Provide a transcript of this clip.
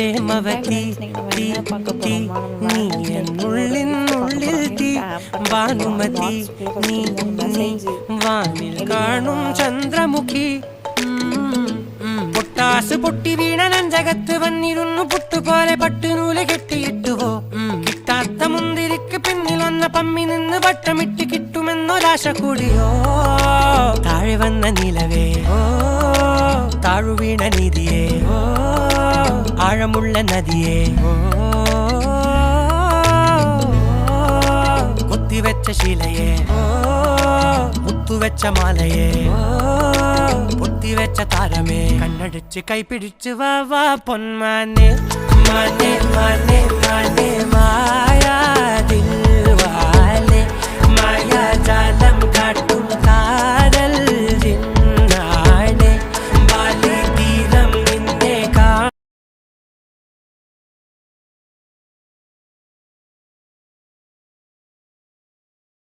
പ്രേമവതി തീ തീ നീ എന്നുള്ളിനുള്ളിൽ തീ ഭാനുമതി നീ നീ വാനിൽ കാണും ചന്ദ്രമുഖി പൊട്ടാസ് പൊട്ടി വീണ നെഞ്ചകത്ത് വന്നിരുന്നു പുട്ടുപോലെ പട്ടുനൂല് കെട്ടിയിട്ടുവോ കിട്ടാത്ത മുന്തിരിക്ക് പിന്നിൽ വന്ന പമ്മി നിന്ന് വട്ടമിട്ട് കിട്ടുമെന്നൊരാശ കൂടിയോ താഴെ വന്ന നിലവേ താഴു വീണ നിധിയേ ആഴമുള്ള നദിയേ കൊത്തിവെച്ച ശിലയേ മുത്തുവെച്ച മാലയേ പൊത്തിവെച്ച താരമേ കണ്ണടിച്ച് കൈപിടിച്ച് വാ വാ പൊന്മാനെ മാനെ മാനെ മാനെ മായാ ദിൽവാലെ മായാ ജാലം കാട്ടി